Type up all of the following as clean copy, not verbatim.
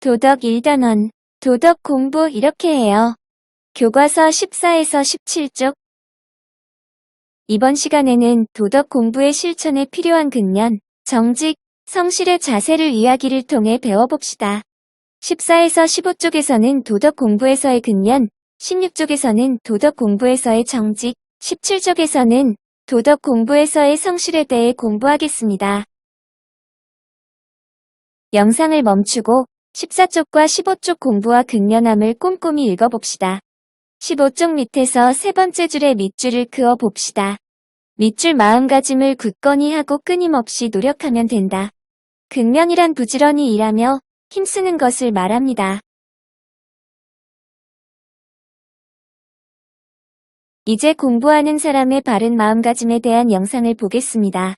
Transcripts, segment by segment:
도덕 1단원, 도덕 공부 이렇게 해요. 교과서 14에서 17쪽. 이번 시간에는 도덕 공부의 실천에 필요한 근면, 정직, 성실의 자세를 이야기를 통해 배워봅시다. 14에서 15쪽에서는 도덕 공부에서의 근면, 16쪽에서는 도덕 공부에서의 정직, 17쪽에서는 도덕 공부에서의 성실에 대해 공부하겠습니다. 영상을 멈추고 14쪽과 15쪽 공부와 근면함을 꼼꼼히 읽어봅시다. 15쪽 밑에서 세 번째 줄의 밑줄을 그어 봅시다. 밑줄 마음가짐을 굳건히 하고 끊임없이 노력하면 된다. 근면이란 부지런히 일하며 힘쓰는 것을 말합니다. 이제 공부하는 사람의 바른 마음가짐에 대한 영상을 보겠습니다.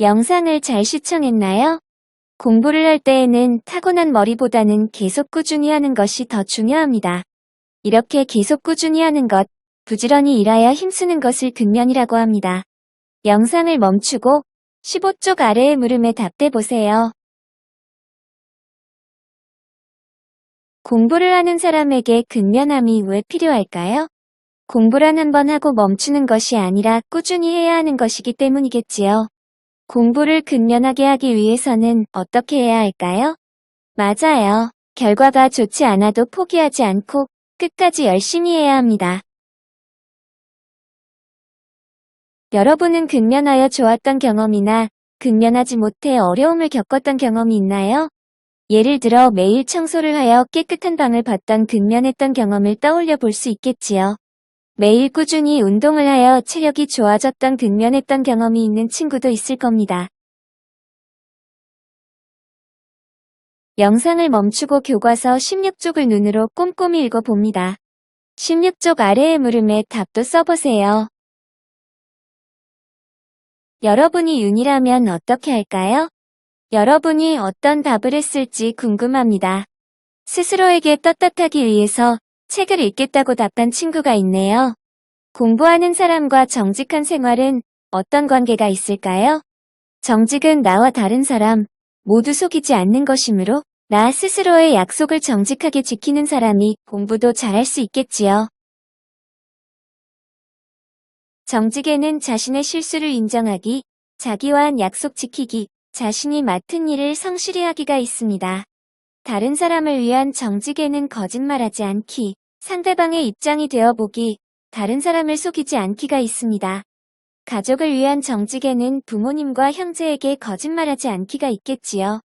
영상을 잘 시청했나요? 공부를 할 때에는 타고난 머리보다는 계속 꾸준히 하는 것이 더 중요합니다. 이렇게 계속 꾸준히 하는 것, 부지런히 일하여 힘쓰는 것을 근면이라고 합니다. 영상을 멈추고 15쪽 아래의 물음에 답해보세요. 공부를 하는 사람에게 근면함이 왜 필요할까요? 공부란 한번 하고 멈추는 것이 아니라 꾸준히 해야 하는 것이기 때문이겠지요. 공부를 근면하게 하기 위해서는 어떻게 해야 할까요? 맞아요. 결과가 좋지 않아도 포기하지 않고 끝까지 열심히 해야 합니다. 여러분은 근면하여 좋았던 경험이나 근면하지 못해 어려움을 겪었던 경험이 있나요? 예를 들어 매일 청소를 하여 깨끗한 방을 봤던 근면했던 경험을 떠올려 볼 수 있겠지요. 매일 꾸준히 운동을 하여 체력이 좋아졌던 근면했던 경험이 있는 친구도 있을 겁니다. 영상을 멈추고 교과서 16쪽을 눈으로 꼼꼼히 읽어봅니다. 16쪽 아래의 물음에 답도 써보세요. 여러분이 윤이라면 어떻게 할까요? 여러분이 어떤 답을 했을지 궁금합니다. 스스로에게 떳떳하기 위해서 책을 읽겠다고 답한 친구가 있네요. 공부하는 사람과 정직한 생활은 어떤 관계가 있을까요? 정직은 나와 다른 사람 모두 속이지 않는 것이므로 나 스스로의 약속을 정직하게 지키는 사람이 공부도 잘할 수 있겠지요. 정직에는 자신의 실수를 인정하기, 자기와 한 약속 지키기, 자신이 맡은 일을 성실히 하기가 있습니다. 다른 사람을 위한 정직에는 거짓말하지 않기, 상대방의 입장이 되어보기, 다른 사람을 속이지 않기가 있습니다. 가족을 위한 정직에는 부모님과 형제에게 거짓말하지 않기가 있겠지요.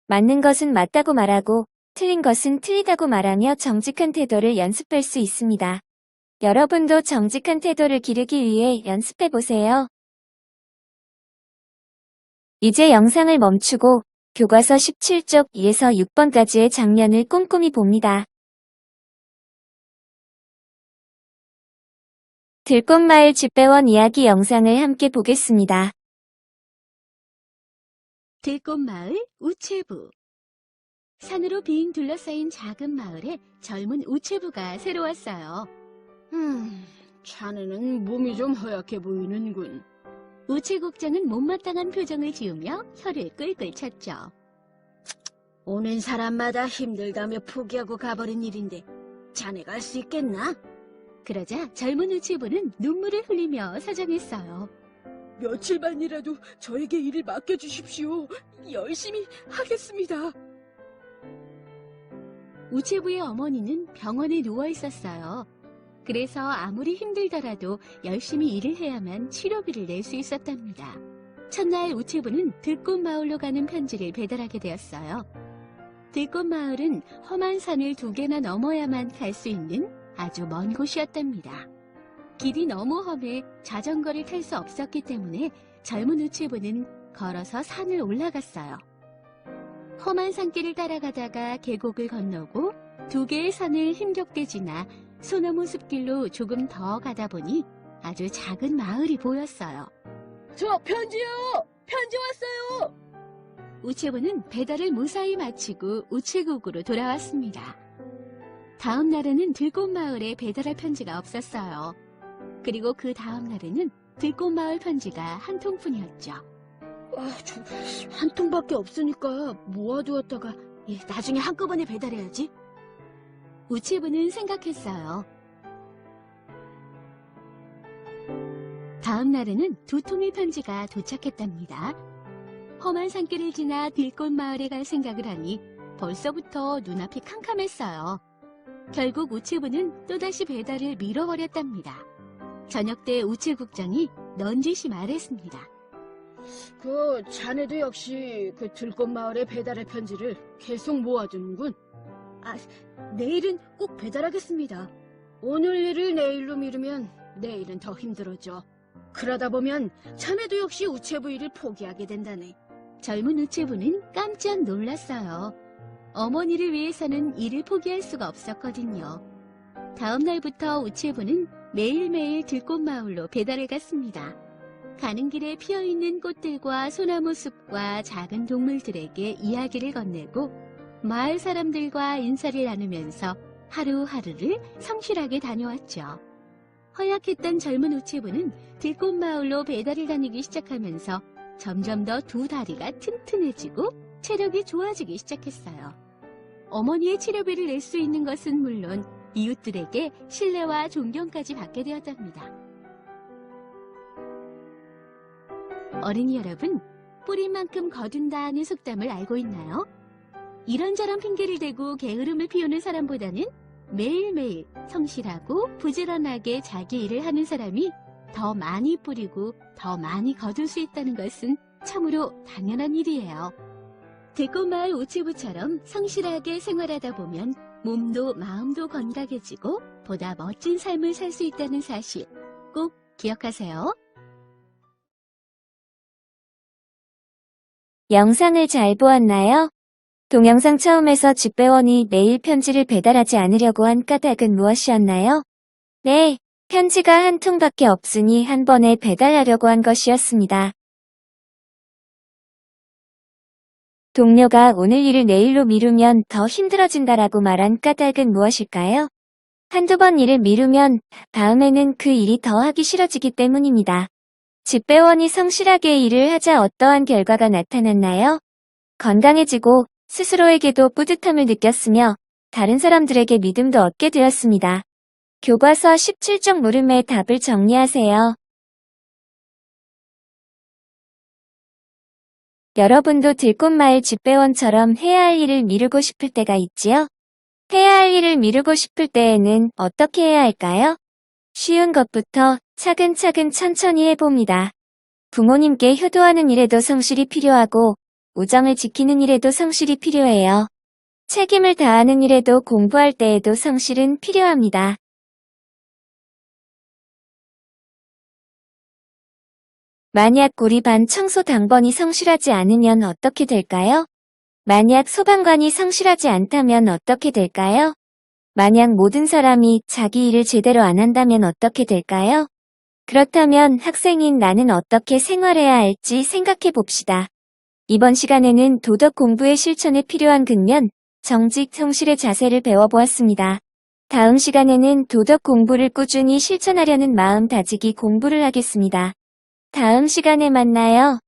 맞는 것은 맞다고 말하고 틀린 것은 틀리다고 말하며 정직한 태도를 연습할 수 있습니다. 여러분도 정직한 태도를 기르기 위해 연습해보세요. 이제 영상을 멈추고 교과서 17쪽 1에서 6번까지의 장면을 꼼꼼히 봅니다. 들꽃마을 집배원 이야기 영상을 함께 보겠습니다. 들꽃마을 우체부. 산으로 빙 둘러싸인 작은 마을에 젊은 우체부가 새로 왔어요. 자네는 몸이 좀 허약해 보이는군. 우체국장은 못마땅한 표정을 지으며 혀를 끌끌 찼죠. 오는 사람마다 힘들다며 포기하고 가버린 일인데 자네가 할 수 있겠나? 그러자 젊은 우체부는 눈물을 흘리며 사정했어요. 며칠만이라도 저에게 일을 맡겨주십시오. 열심히 하겠습니다. 우체부의 어머니는 병원에 누워 있었어요. 그래서 아무리 힘들더라도 열심히 일을 해야만 치료비를 낼 수 있었답니다. 첫날 우체부는 들꽃마을로 가는 편지를 배달하게 되었어요. 들꽃마을은 험한 산을 2개나 넘어야만 갈 수 있는 아주 먼 곳이었답니다. 길이 너무 험해 자전거를 탈 수 없었기 때문에 젊은 우체부는 걸어서 산을 올라갔어요. 험한 산길을 따라가다가 계곡을 건너고 2개의 산을 힘겹게 지나 소나무 숲길로 조금 더 가다 보니 아주 작은 마을이 보였어요. 저 편지요! 편지 왔어요! 우체부는 배달을 무사히 마치고 우체국으로 돌아왔습니다. 다음 날에는 들꽃마을에 배달할 편지가 없었어요. 그리고 그 다음 날에는 들꽃마을 편지가 한 통뿐이었죠. 저 한 통밖에 없으니까 모아두었다가 나중에 한꺼번에 배달해야지. 우체부는 생각했어요. 다음 날에는 2통의 편지가 도착했답니다. 험한 산길을 지나 들꽃마을에 갈 생각을 하니 벌써부터 눈앞이 캄캄했어요. 결국 우체부는 또다시 배달을 미뤄버렸답니다. 저녁 때 우체국장이 넌지시 말했습니다. 자네도 역시 그 들꽃마을의 배달의 편지를 계속 모아두는군. 내일은 꼭 배달하겠습니다. 오늘 일을 내일로 미루면 내일은 더 힘들어져. 그러다 보면 자네도 역시 우체부 일을 포기하게 된다네. 젊은 우체부는 깜짝 놀랐어요. 어머니를 위해서는 일을 포기할 수가 없었거든요. 다음 날부터 우체부는 매일매일 들꽃마을로 배달을 갔습니다. 가는 길에 피어있는 꽃들과 소나무 숲과 작은 동물들에게 이야기를 건네고 마을 사람들과 인사를 나누면서 하루하루를 성실하게 다녀왔죠. 허약했던 젊은 우체부는 들꽃마을로 배달을 다니기 시작하면서 점점 더 2다리가 튼튼해지고 체력이 좋아지기 시작했어요. 어머니의 치료비를 낼 수 있는 것은 물론 이웃들에게 신뢰와 존경까지 받게 되었답니다. 어린이 여러분, 뿌린 만큼 거둔다는 속담을 알고 있나요? 이런저런 핑계를 대고 게으름을 피우는 사람보다는 매일매일 성실하고 부지런하게 자기 일을 하는 사람이 더 많이 뿌리고 더 많이 거둘 수 있다는 것은 참으로 당연한 일이에요. 들꽃마을 우체부처럼 성실하게 생활하다 보면 몸도 마음도 건강해지고 보다 멋진 삶을 살 수 있다는 사실 꼭 기억하세요. 영상을 잘 보았나요? 동영상 처음에서 집배원이 매일 편지를 배달하지 않으려고 한 까닭은 무엇이었나요? 네, 편지가 한 통밖에 없으니 한 번에 배달하려고 한 것이었습니다. 동료가 오늘 일을 내일로 미루면 더 힘들어진다라고 말한 까닭은 무엇일까요? 한두 번 일을 미루면 다음에는 그 일이 더 하기 싫어지기 때문입니다. 집배원이 성실하게 일을 하자 어떠한 결과가 나타났나요? 건강해지고 스스로에게도 뿌듯함을 느꼈으며 다른 사람들에게 믿음도 얻게 되었습니다. 교과서 17쪽 물음의 답을 정리하세요. 여러분도 들꽃마을 집배원처럼 해야 할 일을 미루고 싶을 때가 있지요? 해야 할 일을 미루고 싶을 때에는 어떻게 해야 할까요? 쉬운 것부터 차근차근 천천히 해봅니다. 부모님께 효도하는 일에도 성실이 필요하고 우정을 지키는 일에도 성실이 필요해요. 책임을 다하는 일에도 공부할 때에도 성실은 필요합니다. 만약 우리 반 청소 당번이 성실하지 않으면 어떻게 될까요? 만약 소방관이 성실하지 않다면 어떻게 될까요? 만약 모든 사람이 자기 일을 제대로 안 한다면 어떻게 될까요? 그렇다면 학생인 나는 어떻게 생활해야 할지 생각해 봅시다. 이번 시간에는 도덕 공부의 실천에 필요한 근면, 정직, 성실의 자세를 배워보았습니다. 다음 시간에는 도덕 공부를 꾸준히 실천하려는 마음 다지기 공부를 하겠습니다. 다음 시간에 만나요.